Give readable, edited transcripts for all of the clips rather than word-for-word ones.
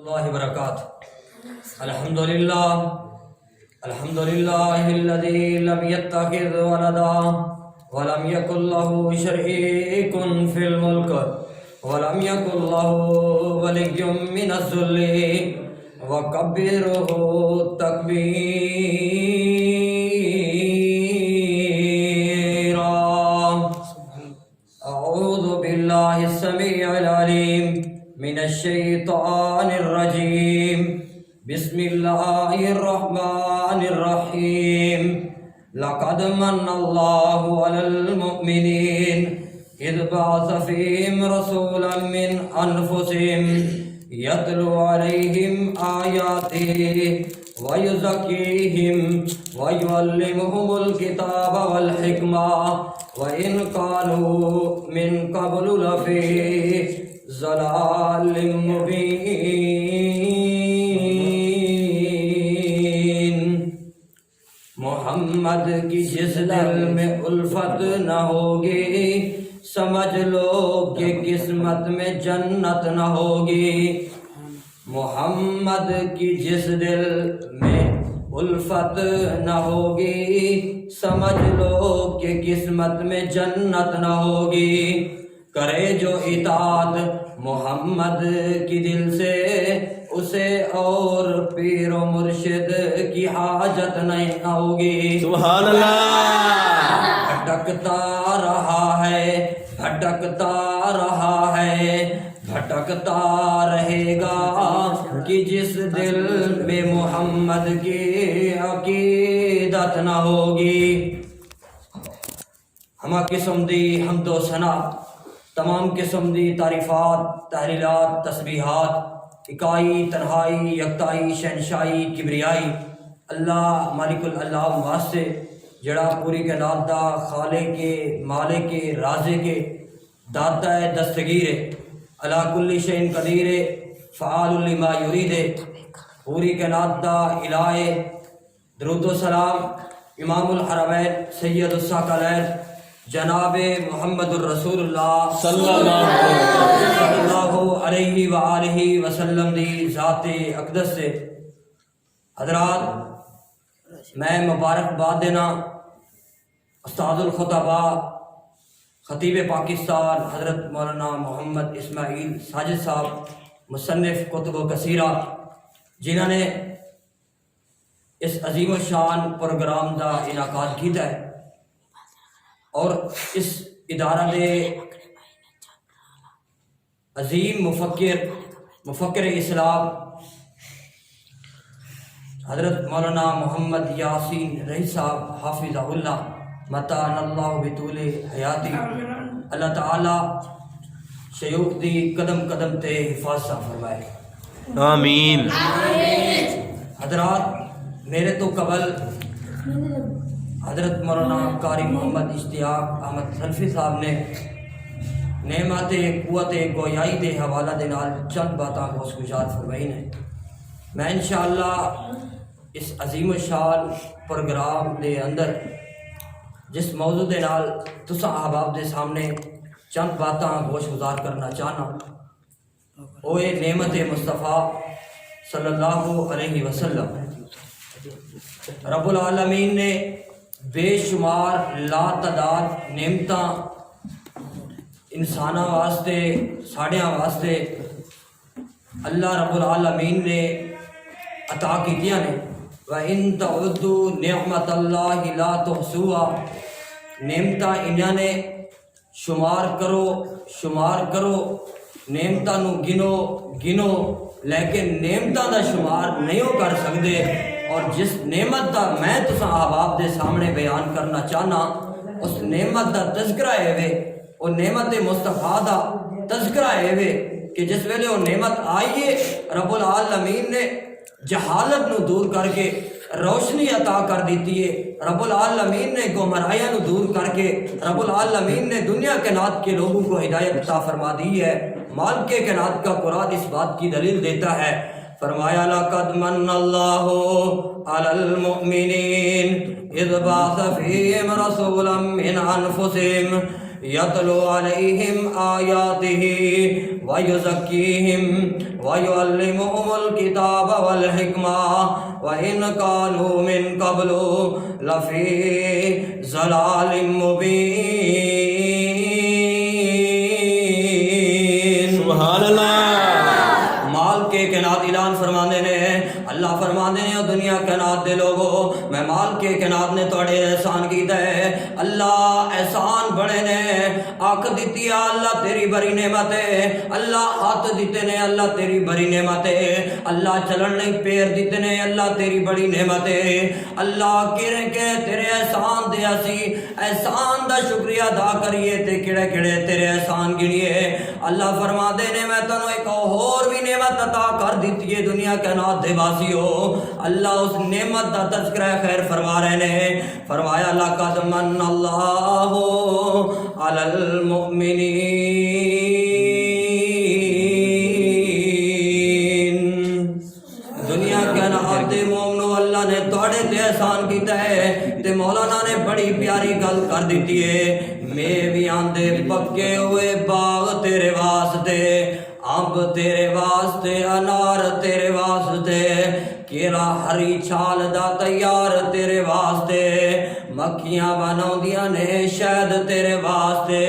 اللہ وبرکاتہ۔ الحمدللہ الذی لم يتخذ ولدا ولم یکن له شریک فی الملک ولم یکن له ولی من الذل وکبرہ تکبیرا۔ اعوذ باللہ السمیع العلیم من الشیطان الرجیم، بسم اللہ الرحمن الرحیم۔ لقد من اللہ علی المؤمنین اذ بعث فیہم رسولا من انفسہم یتلو علیہم آیاتہ ویزکیہم ویعلمہم الکتاب والحکمہ وإن كانوا من قبل لفی ضلال مبین۔ محمد کی جس دل میں الفت نہ ہوگی سمجھ لو کہ قسمت میں جنت نہ ہوگی۔ محمد کی جس دل میں الفت نہ ہوگی سمجھ لو کہ قسمت میں جنت نہ ہوگی۔ کرے جو اطاعت محمد کی دل سے اسے اور پیر و مرشد کی حاجت نہیں ہوگی۔ سبحان اللہ۔ بھٹکتا رہا ہے بھٹکتا رہا ہے بھٹکتا رہے گا کہ جس دل میں محمد کی عقیدت نہ ہوگی۔ ہمہ قسم دی حمد و ثنا، تمام قسم دی تعریفات، تحلیلات، تسبیحات، اکائی، تنہائی، یکتائی، شہنشاہی، کبریائی اللہ مالک العلام واسطے جڑا پوری کائنات دا خالق کے، مالک کے، رازق کے، داتا ہے، دستگیر ہے، علی کل شیء قدیر ہے، فعال لما یرید ہے، پوری کائنات دا الہ ہے۔ درود و سلام امام الحرمین سید الثقلین جناب محمد الرسول اللہ صلی اللہ علیہ وآلہ وسلم دی ذات اقدس سے حضرات میں مبارکباد دینا استاد الخطباء خطیب پاکستان حضرت مولانا محمد اسماعیل ساجد صاحب مصنف کتب و کثیرہ جنہوں نے اس عظیم الشان پروگرام دا انعقاد کیتا ہے اور اس ادارہ دے عظیم مفکر اسلام حضرت مولانا محمد یاسین رہی صاحب حافظہ اللہ متان اللہ بطول حیاتی، اللہ تعالی شیوخ دی قدم قدم تے حفاظت فرمائے، آمین۔ حضرات میرے تو قبل حضرت مولانا قاری محمد اشتیاق احمد سلفی صاحب نے نعمت قوت گویائی دے حوالہ دے نال چند باتاں گوش گزار فرمائی نے۔ میں انشاءاللہ اس عظیم الشان پروگرام دے اندر جس موضوع دے نال تساں احباب دے سامنے چند باتاں گوش گزار کرنا چاہنا وہ نعمت مصطفیٰ صلی اللہ علیہ وسلم۔ رب العالمین نے بے شمار لا تعداد نعمتاں انساناں واسطے ساڑیاں واسطے اللہ رب العالمین نے عطا کیتیاں نے۔ وَإِن تَعُدُّوا نِعْمَةَ اللَّهِ لَا تُحْصُوهَا، نعمتاں انہاں نے شمار کرو نعمتاں نو گنو لیکن نعمتاں دا شمار نہیں کر سکدے۔ اور جس نعمت دا میں تساں احباب دے سامنے بیان کرنا چاہنا اس نعمت دا تذکرہ ہے وے، وہ نعمت مصطفیٰ دا تذکرہ ہے وے کہ جس ویلے وہ نعمت آئیے رب العالمین نے جہالت نو دور کر کے روشنی عطا کر دیتی ہے، رب العالمین نے گمراہیاں نو دور کر کے رب العالمین نے دنیا کائنات کے لوگوں کو ہدایت عطا فرما دی ہے۔ مالک کائنات کا قرآن اس بات کی دلیل دیتا ہے، فرمایا لقد من اللہ علی المؤمنین اذ بعث فیہم رسولا من انفسہم یتلو علیہم آیاتہ ویزکیہم ویعلمہم الکتاب والحکمہ وإن كانوا من قبل لفی ضلال مبین۔ سبحان اللہ۔ مال کے کائنات اعلان فرماندے نے، اللہ فرماندے نے دنیا کائنات دے لوگو میں مال کے کائنات نے تواڈے احسان کیتا ہے۔ اللہ احسان بڑے نے، آنکھ دتی ہے اللہ تیری بڑی نعمت ہے، اللہ ہاتھ دیتے نے اللہ تیری بڑی نعمت ہے، اللہ چلن نہیں پیر دیتے نے اللہ تیری بڑی نعمت ہے۔ اللہ کیڑے کہ تیرے احسان دے اسی احسان دا شکریہ ادا کریے تے کیڑے کیڑے تیرے احسان گنیے۔ اللہ فرماندے نے میں تانوں ایک اور بھی نعمت عطا کر دیتی ہے دنیا کائنات دے واسیو۔ اللہ اس نعمت دا تذکرہ خیر فرما رہے نے، فرمایا لقد من اللہ علی المؤمنین۔ دنیا کائنات دے مومنو اللہ نے تواڈے تے احسان کیتا ہے تے مولانا نے بڑی پیاری گل کر دیتی ہے، میویاں دے پکے ہوئے باغ تیرے واسطے، اب تیرے واسطے، انار تیرے واسطے، کیلا ہری چھال دا تیار تیرے واسطے، مکھیاں بناؤندیاں نے شہد تیرے واسطے،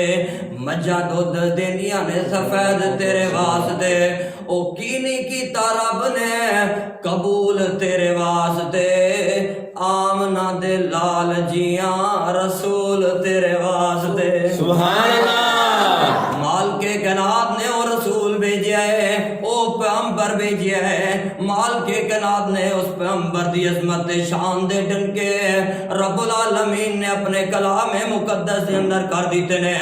مجھا دودھ دیندیاں نے سفید تیرے واسطے، او کی نہیں کیتا رب نے قبول تیرے واسطے، آمنہ دے لال جیاں رسول تیرے واسطے۔ سبحان اللہ۔ مال کے کائنات نے وہ رسول بھیجا ہے، وہ پیغمبر بھیجا ہے، مال کے کائنات نے اس پیغمبر دی عظمت شان دے ڈنکے رب العالمین نے اپنے کلام مقدس دے اندر کر دیتے نے۔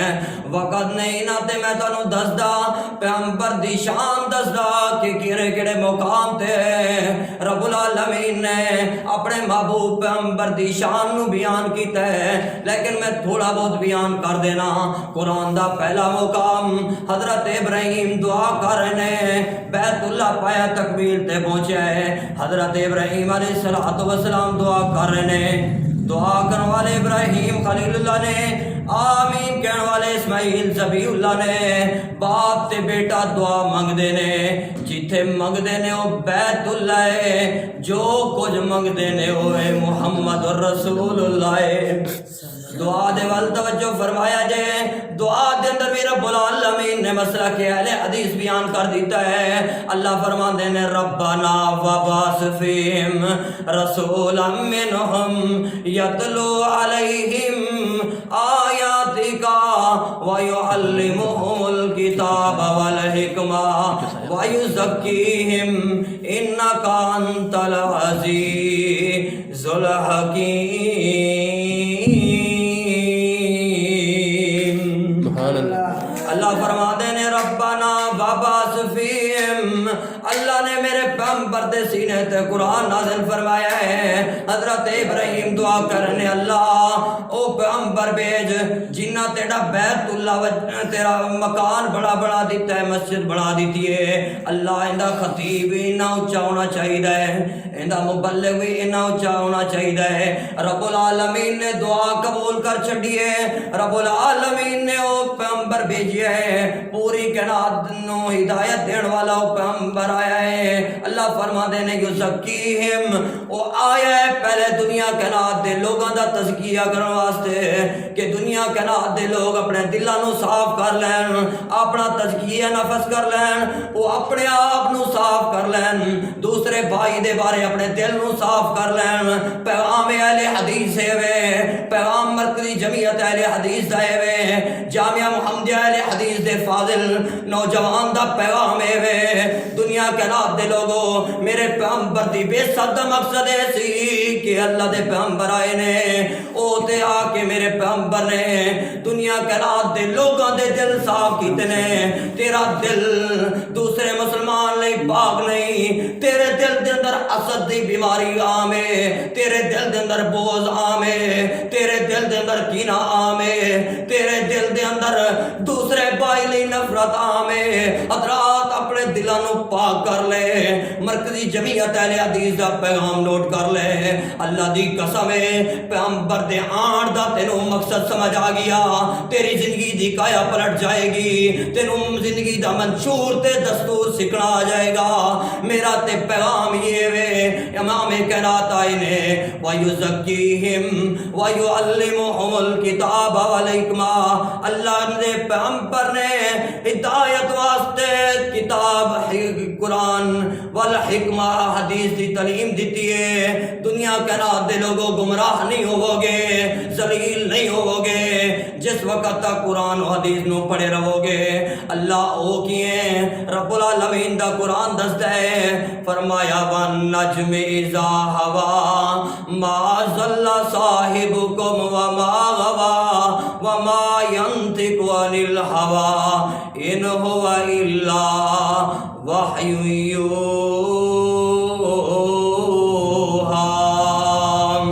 وقت نہیں نہ تے میں تانوں دسدا پیغمبر دی شان دسدا کہ کیڑے کیڑے مقام تے رب العالمین نے اپنے محبوب پیغمبر دی شان نو بیان کیتا ہے، لیکن میں تھوڑا بہت بیان کر دینا۔ قرآن دا پہلا مقام حضرت ابراہیم دعا کر رہے ہیں، بیت اللہ پایا تکبیر تے پہنچا ہے، حضرت ابراہیم علیہ السلام دعا کر رہے ہیں، دعا کرنے والے ابراہیم خلیل اللہ نے، آمین کہنے والے اسماعیل ذبیح اللہ نے، باپ تے بیٹا دعا منگ دے نے، جتھے منگ دے نے وہ بیت اللہ ہے، جو کچھ منگ دے نے وہ محمد رسول اللہ ہے۔ دعا دے وال توجہ فرمایا جائے، دعا دے اندر بھی رب العالمین نے مسئلہ کے اہل حدیث بیان کر دیتا ہے۔ اللہ فرماندے نے ربنا وبعث فیہم رسولا منہم یتلو علیہم آیاتک ویعلمہم الکتاب والحکمہ ویزکیہم انک انت العزیز الحکیم۔ اللہ فرماتے نے ربنا وبعث فیہم، اللہ نے میرے پیغمبر دے سینے تے قرآن نازل فرمایا ہے۔ حضرت ابراہیم دعا کرنے اللہ او پیغمبر بھیج جنہ تیرا بیت اللہ تیرا مکان بڑا بڑا دیتا ہے، مسجد بڑا دیتی ہے۔ اللہ اندہ خطیب انہا اچھا ہونا چاہیے ہے، اندہ مبلغ بھی انہا اچھا ہونا چاہیے ہے۔ رب العالمین نے دعا قبول کر چھڑیے، رب العالمین نے او پیغمبر بھیجیا ہے، پوری کائنات نو ہدایت دین والا او پیغمبر آیا ہے۔ اللہ فرما دے نے یزکیہم، او آیا ہے پہلے دنیا کائنات دے لوگاں دا تزکیہ کرنے واسطے کہ دنیا کائنات دے لوگ اپنے دلاں نو صاف کر لین، اپنا تزکیہ نفس کر لین، او اپنے آپ نو صاف کر لین، دوسرے بھائی دے بارے اپنے دل نو صاف کر لین۔ پیغام اہل حدیث ہے وے، پیغام مرکزی جمعیت اہل حدیث ہے وے، جامعہ محمدیہ اہل حدیث دے فاضل نوجوان دا پیغام ہے وے۔ دنیا کائنات دے لوگوں میرے پیغمبر دی بے صد مقصد ہے سی کہ اللہ دے پیغمبر آئے نے، او تے آ کے میرے پیغمبر نے دنیا کائنات دے لوگاں دے دل صاف کیتے نے۔ تیرا دل دوسرے مسلمان لئی پاک نہیں، تیرے دل دے اندر حسد دی بیماری عام ہے، تیرے دل دے اندر بغض عام ہے، تیرے دل دے اندر کینہ عام ہے، تیرے دل دے اندر دوسرے بھائی لئی نفرت عام ہے۔ حضرات اپنے دلاں نو پاک کر کر لے، مرکزی جمعیت اہل حدیث دا پیغام نوٹ کر لے۔ اللہ دی قسم ہے پیغمبر دے آن دا تینوں مقصد سمجھ آ گیا، تیری زندگی دی کایا پلٹ جائے گی، تینوں زندگی دا منشور تے دستور سکھنا آ جائے گا۔ میرا تے پیغام یہ وے، امام کائنات آئے نے وَيُزَكِّيهِمْ وَيُعَلِّمُهُمُ الْكِتَابَ وَالْحِكْمَةَ، اللہ نے پیغمبر نے ہدایت واسطے کتاب قرآن والحکمہ حدیث دی تعلیم دیتی ہے۔ دنیا کائنات دے لوگوں گمراہ نہیں ہوو گے، ذلیل نہیں ہوو گے جس وقت تک قرآن و حدیث نو پڑھے رہو گے۔ اللہ او کیے رب العالمین دا قرآن دستا ہے، فرمایا وَالنَّجْمِ إِذَا هَوَىٰ مَا ضَلَّ صَاحِبُكُمْ وَمَا غَوَىٰ وَمَا يَنطِقُ عَنِ الْهَوَىٰ إِنْ هُوَ إِلَّا وَحْيٌ يُوحَىٰ۔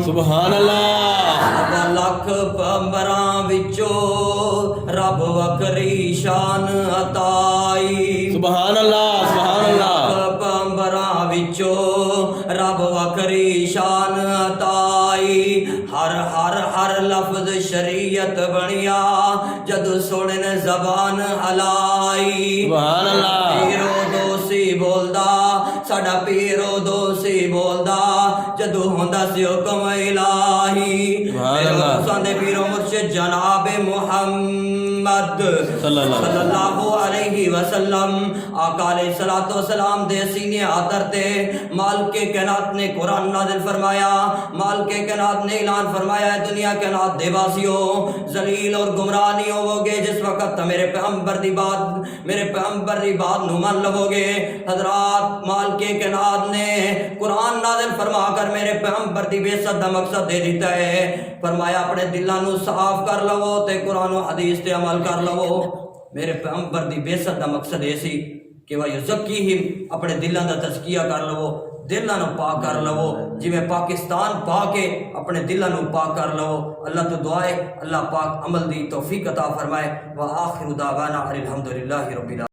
سبحان اللہ۔ لکھ پیغمبراں وچوں رب وکری شان عطائی، سبحان اللہ، سبحان اللہ۔ پیغمبراں وچوں رب وکری شان عطائی، ہر لفظ شریعت بنیا جد سونے زبان ہلائی۔ سبحان اللہ۔ پیرو دوسی بولدا ساڈا پیرو دوسی بولدا جدو ہوندا سی حکم الہی۔ ساڈے پیرو مرشد جناب محمد صلی اللہ علیہ وسلم آقا علیہ الصلوۃ والسلام دے سینے آدر تے مالک کائنات نے قرآن نازل فرمایا، مالک کائنات نے اعلان فرمایا ہے دنیا کائنات دے واسیو ذلیل اور گمراہ نہیں ہوو گے جس وقت میرے پیغمبر دی بات نو مان لو گے۔ حضرات مالک کائنات نے قرآن نازل فرما کر میرے پیغمبر دی بعثت دا مقصد دے دیتا ہے، فرمایا اپنے دلاں نو صاف کر لو تے قرآن و حدیث تے عمل کر لو۔ میرے پیغمبر دی بعثت دا مقصد یہ سی کہ وَيُزَكِّيهِمْ اپنے دلاں دا تزکیہ کر لو، دلاں نو پاک کر لو، جویں پاکستان پاک ہے اپنے دلاں نو پاک کر لو۔ اللہ تو دعائے اللہ پاک عمل دی توفیق عطا فرمائے۔ وآخر دعوانا الحمدللہ رب العالمین۔